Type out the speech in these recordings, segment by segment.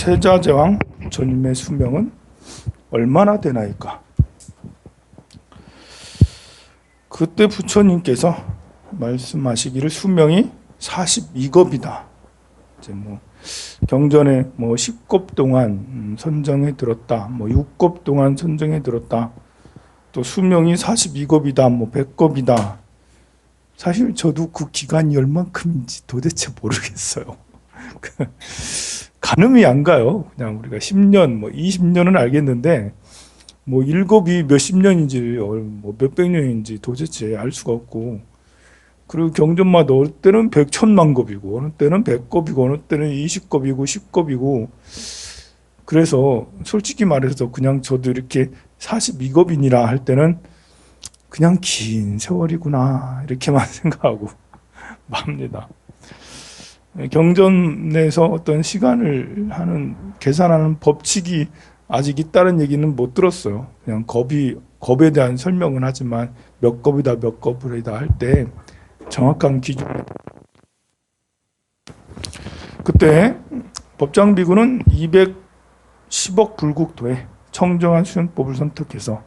세자제왕 부처님의 수명은 얼마나 되나이까? 그때 부처님께서 말씀하시기를 수명이 42겁이다. 이제 경전에 10겁 동안 선정해 들었다. 6겁 동안 선정해 들었다. 또 수명이 42겁이다. 100겁이다. 사실 저도 그 기간이 얼만큼인지 도대체 모르겠어요. 가늠이 안 가요. 그냥 우리가 10년, 20년은 알겠는데 1겁이 몇십 년인지 몇백 년인지 도대체 알 수가 없고, 그리고 경전마다 어느 때는 100천만 겁이고 어느 때는 100겁이고 어느 때는 20겁이고 10겁이고, 그래서 솔직히 말해서 그냥 저도 이렇게 42겁이니라 할 때는 그냥 긴 세월이구나 이렇게만 생각하고 맙니다. 경전에서 어떤 시간을 계산하는 법칙이 아직 있다는 얘기는 못 들었어요. 그냥 겁에 대한 설명은 하지만 몇 겁이다 몇 겁이다 할 때 정확한 기준. 그때 법장비구는 210억 불국토에 청정한 수행법을 선택해서,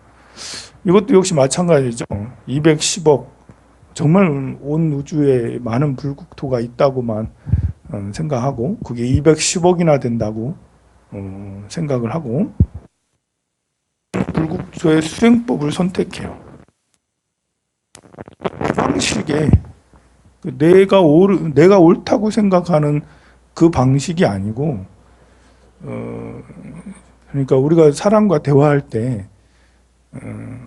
이것도 역시 마찬가지죠. 210억, 정말 온 우주에 많은 불국토가 있다고만 생각하고 그게 210억이나 된다고 생각을 하고 불국토의 수행법을 선택해요. 방식에 내가 옳다고 생각하는 그 방식이 아니고, 그러니까 우리가 사람과 대화할 때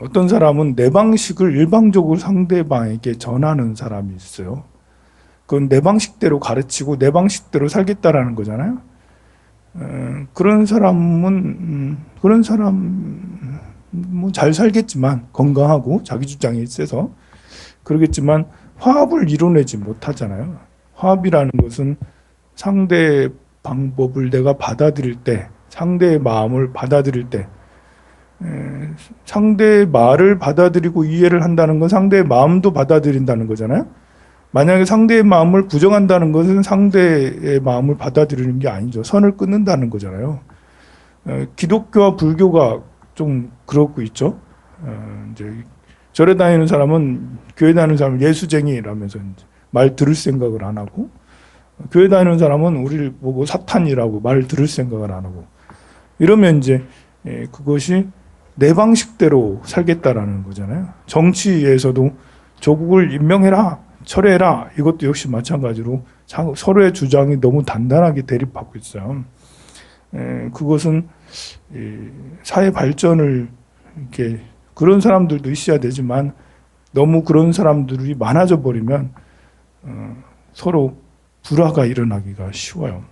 어떤 사람은 내 방식을 일방적으로 상대방에게 전하는 사람이 있어요. 그건 내 방식대로 가르치고 내 방식대로 살겠다라는 거잖아요. 그런 사람은 잘 살겠지만, 건강하고 자기 주장이 세서 그러겠지만 화합을 이뤄내지 못하잖아요. 화합이라는 것은 상대의 방법을 내가 받아들일 때, 상대의 마음을 받아들일 때, 상대의 말을 받아들이고 이해를 한다는 건 상대의 마음도 받아들인다는 거잖아요. 만약에 상대의 마음을 부정한다는 것은 상대의 마음을 받아들이는 게 아니죠. 선을 끊는다는 거잖아요. 기독교와 불교가 좀 그러고 있죠. 이제 절에 다니는 사람은, 교회 다니는 사람은 예수쟁이라면서 말 들을 생각을 안 하고, 교회 다니는 사람은 우리를 보고 사탄이라고 말 들을 생각을 안 하고, 이러면 이제 그것이 내 방식대로 살겠다라는 거잖아요. 정치에서도 조국을 임명해라, 철회해라, 이것도 역시 마찬가지로 서로의 주장이 너무 단단하게 대립하고 있어요. 그것은 사회 발전을 이렇게, 그런 사람들도 있어야 되지만 너무 그런 사람들이 많아져 버리면 서로 불화가 일어나기가 쉬워요.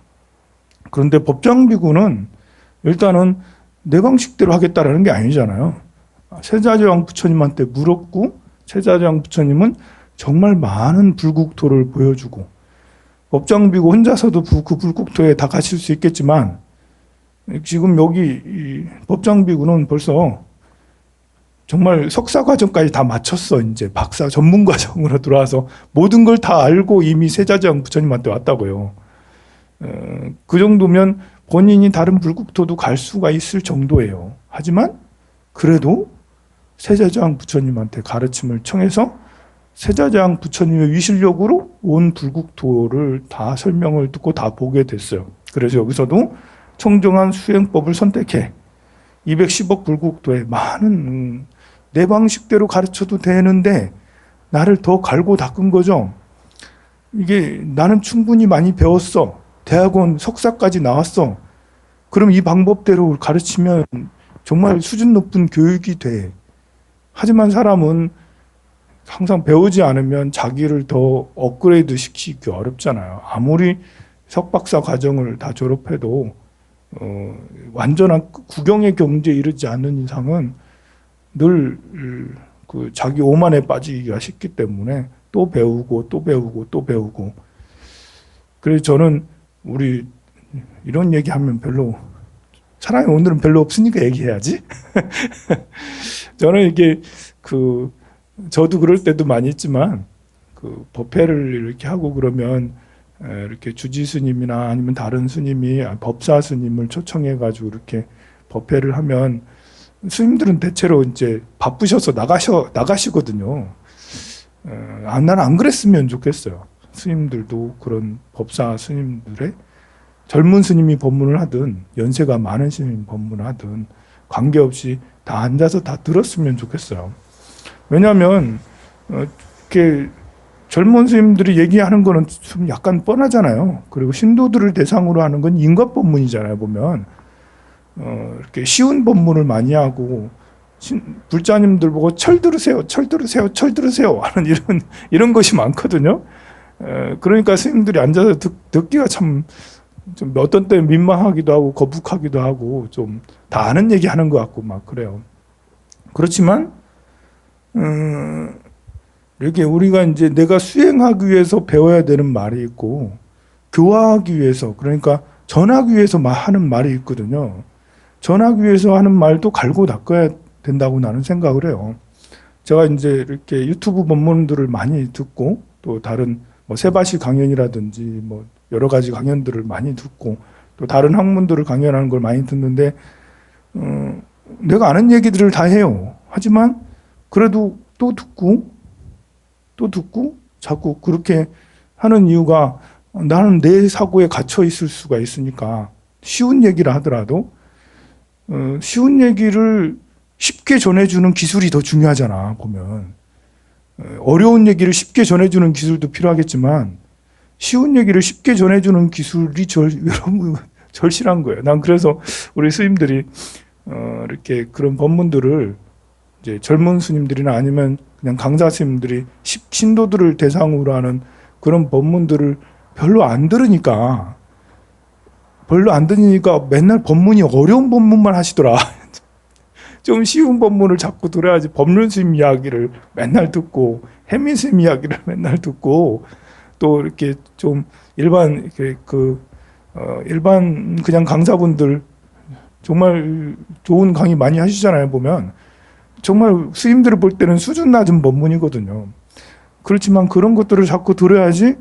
그런데 법장비구는 일단은 내 방식대로 하겠다라는 게 아니잖아요. 세자제왕 부처님한테 물었고, 세자제왕 부처님은 정말 많은 불국토를 보여주고, 법장비구 혼자서도 그 불국토에 다 가실 수 있겠지만, 지금 여기 법장비구는 벌써 정말 석사 과정까지 다 마쳤어. 이제 박사 전문 과정으로 들어와서 모든 걸 다 알고 이미 세자제왕 부처님한테 왔다고요. 그 정도면 본인이 다른 불국토도 갈 수가 있을 정도예요. 하지만 그래도 세자제왕 부처님한테 가르침을 청해서 세자제왕 부처님의 위실력으로 온 불국토를 다 설명을 듣고 다 보게 됐어요. 그래서 여기서도 청정한 수행법을 선택해 210억 불국토에 많은, 내 방식대로 가르쳐도 되는데 나를 더 갈고 닦은 거죠. 이게 나는 충분히 많이 배웠어. 대학원 석사까지 나왔어. 그럼 이 방법대로 가르치면 정말 수준 높은 교육이 돼. 하지만 사람은 항상 배우지 않으면 자기를 더 업그레이드 시키기 어렵잖아요. 아무리 석박사 과정을 다 졸업해도 완전한 국영의 경지에 이르지 않는 이상은 늘 그 자기 오만에 빠지기가 쉽기 때문에 또 배우고 또 배우고 또 배우고. 그래서 저는 우리 이런 얘기하면 별로, 사람이 오늘은 별로 없으니까 얘기해야지. 저는 이게 저도 그럴 때도 많이 있지만 법회를 이렇게 하고 그러면 이렇게 주지 스님이나 아니면 다른 스님이 법사 스님을 초청해 가지고 이렇게 법회를 하면 스님들은 대체로 이제 바쁘셔서 나가시거든요. 나는 안 그랬으면 좋겠어요. 스님들도 그런 법사 스님들의 젊은 스님이 법문을 하든 연세가 많은 스님이 법문을 하든 관계없이 다 앉아서 다 들었으면 좋겠어요. 왜냐하면 이렇게 젊은 스님들이 얘기하는 거는 좀 약간 뻔하잖아요. 그리고 신도들을 대상으로 하는 건 인과 법문이잖아요. 보면 이렇게 쉬운 법문을 많이 하고 불자님들 보고 철 들으세요, 철 들으세요, 철 들으세요 하는 이런 것이 많거든요. 그러니까 스님들이 앉아서 듣기가 참 좀 어떤 때 민망하기도 하고 거북하기도 하고 좀 다 아는 얘기 하는 것 같고 막 그래요. 그렇지만 이렇게 우리가 이제 내가 수행하기 위해서 배워야 되는 말이 있고 교화하기 위해서 그러니까 전하기 위해서 하는 말이 있거든요. 전하기 위해서 하는 말도 갈고 닦아야 된다고 나는 생각을 해요. 제가 이제 이렇게 유튜브 법문들을 많이 듣고 또 다른 뭐 세바시 강연이라든지 뭐 여러 가지 강연들을 많이 듣고 또 다른 학문들을 강연하는 걸 많이 듣는데 내가 아는 얘기들을 다 해요. 하지만 그래도 또 듣고 자꾸 그렇게 하는 이유가 나는 내 사고에 갇혀 있을 수가 있으니까 쉬운 얘기를 하더라도 쉬운 얘기를 쉽게 전해주는 기술이 더 중요하잖아. 보면 어려운 얘기를 쉽게 전해주는 기술도 필요하겠지만 쉬운 얘기를 쉽게 전해주는 기술이 여러분 절실한 거예요. 난 그래서 우리 스님들이 이렇게 그런 법문들을 이제 젊은 스님들이나 아니면 그냥 강사 스님들이 신도들을 대상으로 하는 그런 법문들을 별로 안 들으니까 맨날 법문이 어려운 법문만 하시더라. 좀 쉬운 법문을 자꾸 들어야지 법륜 스님 이야기를 맨날 듣고 해민 스님 이야기를 맨날 듣고 또 이렇게 좀 일반 일반 그냥 강사분들 정말 좋은 강의 많이 하시잖아요. 보면 정말 스님들을 볼 때는 수준 낮은 법문이거든요. 그렇지만 그런 것들을 자꾸 들어야지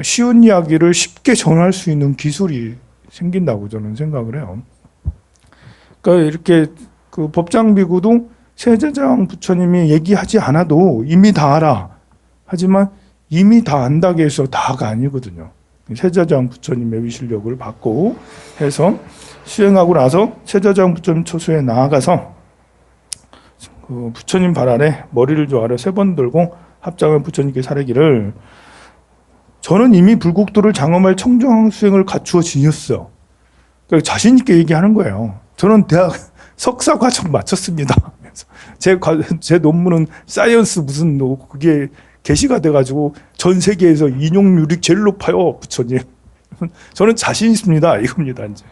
쉬운 이야기를 쉽게 전할 수 있는 기술이 생긴다고 저는 생각을 해요. 그러니까 이렇게 그 법장비구도 세자장 부처님이 얘기하지 않아도 이미 다 알아. 하지만 이미 다 안다고 해서 다가 아니거든요. 세자장 부처님의 위실력을 받고 해서 수행하고 나서 세자장 부처님 처소에 나아가서 그 부처님 발 아래 머리를 조아려 3번 들고 합장한 부처님께 사례기를 저는 이미 불국도를 장엄할 청정 수행을 갖추어 지녔어. 그러니까 자신 있게 얘기하는 거예요. 저는 대학 석사 과정 마쳤습니다. 제 논문은 사이언스 무슨 그게 게시가 돼가지고 전 세계에서 인용률이 제일 높아요, 부처님. 저는 자신 있습니다. 이겁니다. 이제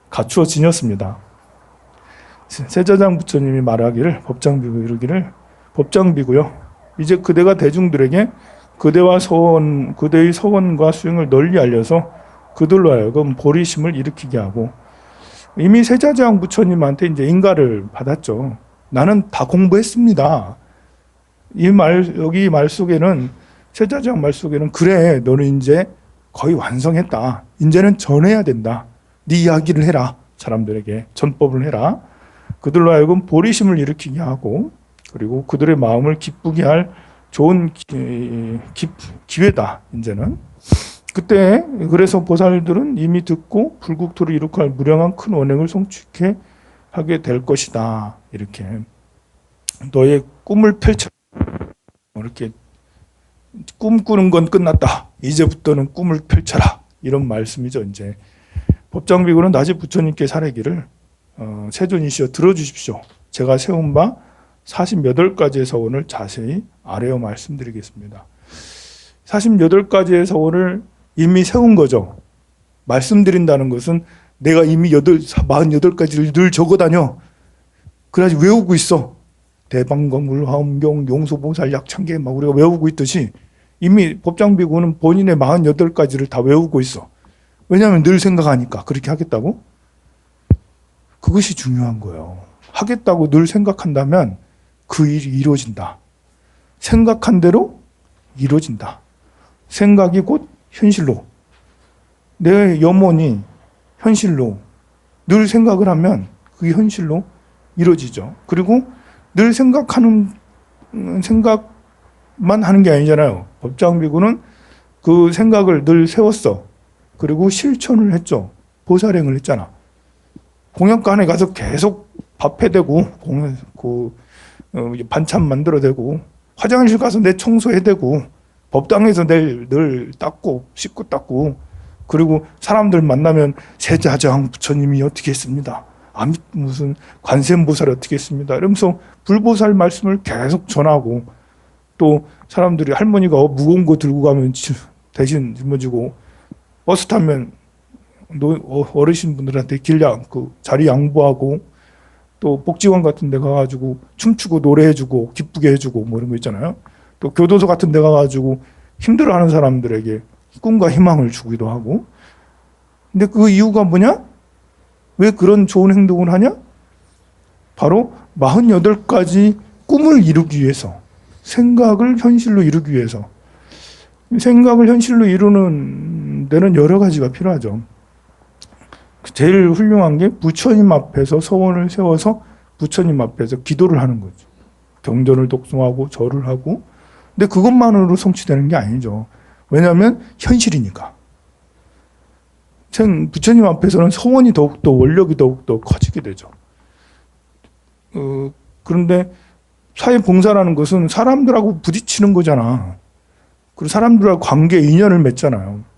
갖추어 지녔습니다. 세자장 부처님이 말하기를 법장비구 이르기를 법장비구요. 이제 그대가 대중들에게 그대의 서원과 수행을 널리 알려서 그들로 하여금 보리심을 일으키게 하고 이미 세자장 부처님한테 이제 인가를 받았죠. 나는 다 공부했습니다. 여기 말 속에는 세자장 말 속에는 그래 너는 이제 거의 완성했다. 이제는 전해야 된다. 네 이야기를 해라. 사람들에게 전법을 해라. 그들로 하여금 보리심을 일으키게 하고 그리고 그들의 마음을 기쁘게 할 좋은 기회다. 이제는 그때 그래서 보살들은 이미 듣고 불국토를 이룩할 무량한 큰 원행을 성취케 하게 될 것이다. 이렇게 너의 꿈을 펼쳐 이렇게 꿈꾸는 건 끝났다. 이제부터는 꿈을 펼쳐라. 이런 말씀이죠. 이제 법장비구는 낮에 부처님께 사례기를 세존이시여 들어주십시오. 제가 세운 바 48가지의 서원을 자세히 아래어 말씀드리겠습니다. 48가지의 서원을 이미 세운 거죠. 말씀드린다는 것은 내가 이미 48가지를 늘 적어다녀. 그래야지 외우고 있어. 대방광물, 화엄경, 용소보살, 약창계 막 우리가 외우고 있듯이 이미 법장비구는 본인의 48가지를 다 외우고 있어. 왜냐하면 늘 생각하니까. 그렇게 하겠다고? 그것이 중요한 거예요. 하겠다고 늘 생각한다면 그 일이 이루어진다. 생각한 대로 이루어진다. 생각이 곧 현실로, 내 염원이 현실로 늘 생각을 하면 그게 현실로 이루어지죠. 그리고 늘 생각만 하는 게 아니잖아요. 법장비구는 그 생각을 늘 세웠어. 그리고 실천을 했죠. 보살행을 했잖아. 공양간에 가서 계속 밥 해대고, 반찬 만들어대고, 화장실 가서 내 청소해대고, 법당에서 늘 닦고, 씻고 닦고, 그리고 사람들 만나면 세자장 부처님이 어떻게 했습니다. 무슨 관세음보살이 어떻게 했습니다. 이러면서 불보살 말씀을 계속 전하고, 또 사람들이 할머니가 무거운 거 들고 가면 대신 짊어지고, 버스 타면 어르신분들한테 자리 양보하고, 또 복지관 같은 데 가가지고 춤추고 노래해주고 기쁘게 해주고 뭐 이런 거 있잖아요. 또 교도소 같은 데 가가지고 힘들어하는 사람들에게 꿈과 희망을 주기도 하고. 근데 그 이유가 뭐냐? 왜 그런 좋은 행동을 하냐? 바로 48가지 꿈을 이루기 위해서, 생각을 현실로 이루기 위해서. 생각을 현실로 이루는 데는 여러 가지가 필요하죠. 제일 훌륭한 게 부처님 앞에서 서원을 세워서 부처님 앞에서 기도를 하는 거죠. 경전을 독송하고 절을 하고. 근데 그것만으로 성취되는 게 아니죠. 왜냐하면 현실이니까. 부처님 앞에서는 서원이 더욱더, 원력이 더욱더 커지게 되죠. 그런데 사회봉사라는 것은 사람들하고 부딪히는 거잖아. 그리고 사람들하고 관계, 인연을 맺잖아요.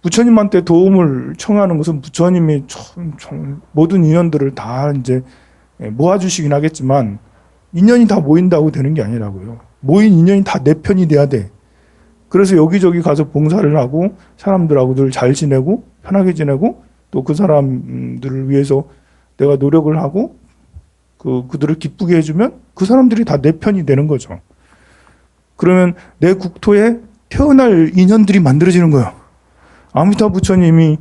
부처님한테 도움을 청하는 것은 부처님이 모든 인연들을 다 이제 모아주시긴 하겠지만, 인연이 다 모인다고 되는 게 아니라고요. 모인 인연이 다 내 편이 돼야 돼. 그래서 여기저기 가서 봉사를 하고 사람들하고 늘 잘 지내고 편하게 지내고, 또 그 사람들을 위해서 내가 노력을 하고 그들을 기쁘게 해주면 그 사람들이 다 내 편이 되는 거죠. 그러면 내 국토에 태어날 인연들이 만들어지는 거예요. 아미타 부처님이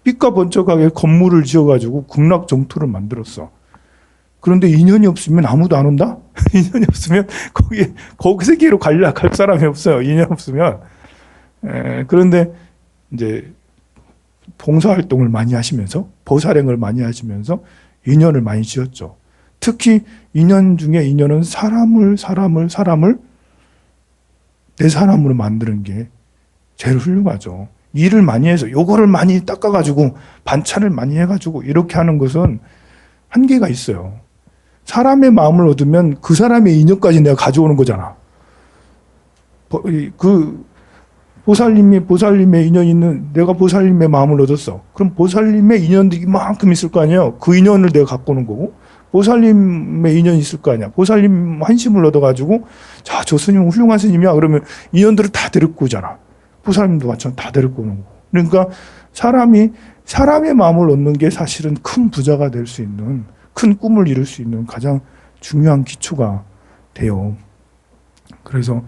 삐까 번쩍하게 건물을 지어가지고 극락정토를 만들었어. 그런데 인연이 없으면 아무도 안 온다? 인연이 없으면 거기 세계로 갈 사람이 없어요. 인연 없으면. 그런데 이제 봉사활동을 많이 하시면서, 보살행을 많이 하시면서 인연을 많이 지었죠. 특히 인연 중에 인연은 사람을 내 사람으로 만드는 게 제일 훌륭하죠. 일을 많이 해서 요거를 많이 닦아가지고 반찬을 많이 해가지고 이렇게 하는 것은 한계가 있어요. 사람의 마음을 얻으면 그 사람의 인연까지 내가 가져오는 거잖아. 보살님의 인연이 있는, 내가 보살님의 마음을 얻었어. 그럼 보살님의 인연들이 이만큼 있을 거 아니에요. 그 인연을 내가 갖고 오는 거고, 보살님의 인연이 있을 거 아니야. 보살님 한심을 얻어가지고, 자, 저 스님은 훌륭한 스님이야. 그러면 인연들을 다 데리고 오잖아. 보살님도 마찬가지로 다 데리고 오는 거고. 그러니까 사람의 마음을 얻는 게 사실은 큰 부자가 될 수 있는, 큰 꿈을 이룰 수 있는 가장 중요한 기초가 돼요. 그래서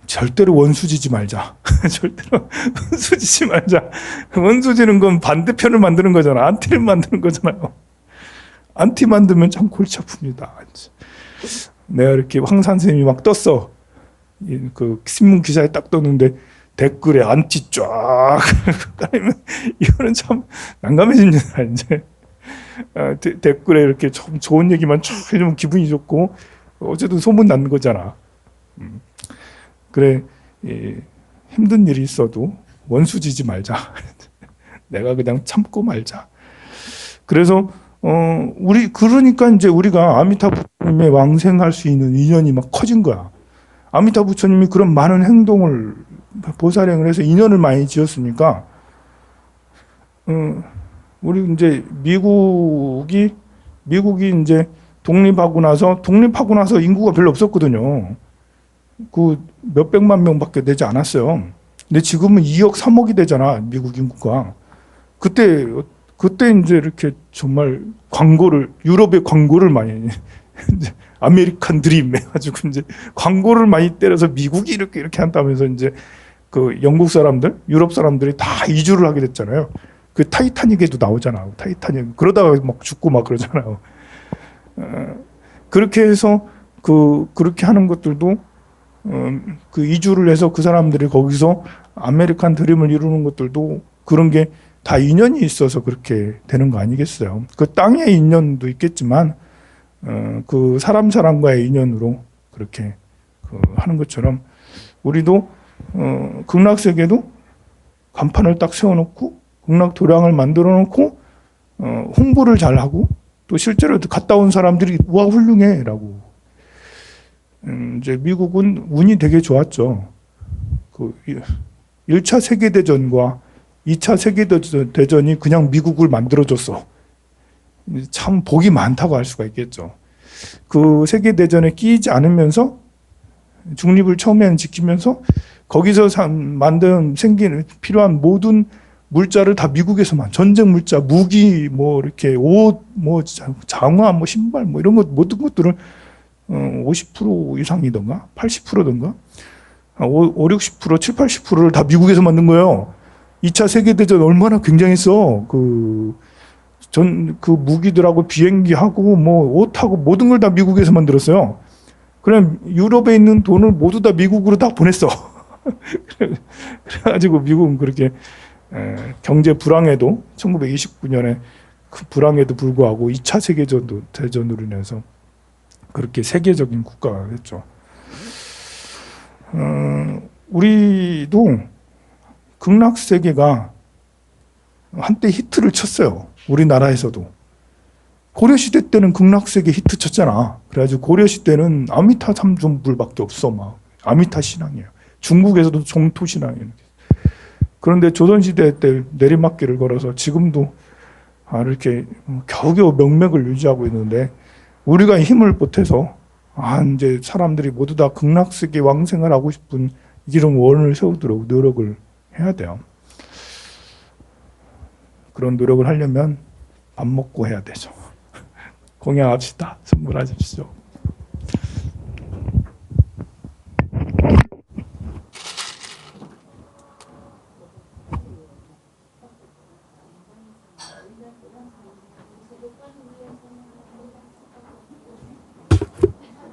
절대로 원수지지 말자. 절대로 원수지지 말자. 원수지는 건 반대편을 만드는 거잖아. 안티를 만드는 거잖아요. 안티 만들면 참 골치 아픕니다. 내가 이렇게 황산 선생님이 막 떴어. 그 신문 기사에 딱 떴는데 댓글에 안티 쫙 깔리면 이거는 참 난감해집니다. 이제 댓글에 이렇게 좀 좋은 얘기만 쫙 해주면 기분이 좋고, 어쨌든 소문 나는 거잖아. 그래, 힘든 일이 있어도 원수지지 말자. 내가 그냥 참고 말자. 그래서 그러니까 이제 우리가 아미타 부처님의 왕생할 수 있는 인연이 막 커진 거야. 아미타 부처님이 그런 많은 행동을, 보살행을 해서 인연을 많이 지었으니까, 우리 이제 미국이 이제 독립하고 나서 인구가 별로 없었거든요. 그 몇백만 명밖에 되지 않았어요. 근데 지금은 2억, 3억이 되잖아, 미국 인구가. 그때 이제 이렇게 정말 유럽의 광고를 많이, 아메리칸 드림 해가지고 이제 광고를 많이 때려서 미국이 이렇게 한다면서 이제 그 영국 사람들, 유럽 사람들이 다 이주를 하게 됐잖아요. 그 타이타닉에도 나오잖아. 타이타닉. 그러다가 막 죽고 막 그러잖아요. 그렇게 해서 그렇게 하는 것들도 그 이주를 해서 그 사람들이 거기서 아메리칸 드림을 이루는 것들도 그런 게 다 인연이 있어서 그렇게 되는 거 아니겠어요? 그 땅의 인연도 있겠지만 그 사람과의 인연으로 그렇게 하는 것처럼 우리도 극락세계도 간판을 딱 세워놓고 극락 도량을 만들어 놓고 홍보를 잘하고 또 실제로 갔다 온 사람들이 우와 훌륭해라고. 이제 미국은 운이 되게 좋았죠. 그 1차 세계대전과 2차 세계대전이 그냥 미국을 만들어줬어. 참 복이 많다고 할 수가 있겠죠. 그 세계대전에 끼이지 않으면서 중립을 처음에는 지키면서 거기서 생긴 필요한 모든 물자를 다 미국에서만 전쟁 물자, 무기, 뭐 이렇게 옷, 뭐 장화, 뭐 신발, 뭐 이런 것 모든 것들을 50% 이상이던가 80%던가 5, 60%, 7, 80%를 다 미국에서 만든 거예요. 2차 세계대전 얼마나 굉장했어. 그 무기들하고 비행기하고 뭐 옷하고 모든 걸 다 미국에서 만들었어요. 그냥 유럽에 있는 돈을 모두 다 미국으로 다 보냈어. 그래가지고 미국은 그렇게 경제 불황에도 1929년에 그 불황에도 불구하고 2차 대전으로 인해서 그렇게 세계적인 국가가 됐죠. 우리도 극락세계가 한때 히트를 쳤어요. 우리나라에서도. 고려시대 때는 극락세계 히트 쳤잖아. 그래가지고 고려시대는 아미타 삼존불밖에 없어. 막 아미타 신앙이에요. 중국에서도 정토 신앙이에요. 그런데 조선시대 때 내리막길을 걸어서 지금도 이렇게 겨우겨우 명맥을 유지하고 있는데 우리가 힘을 보태서 이제 사람들이 모두 다 극락세계 왕생을 하고 싶은 이런 원을 세우도록 노력을 해야 돼요. 그런 노력을 하려면 밥 먹고 해야 되죠. 공양합시다. 선물하십시오.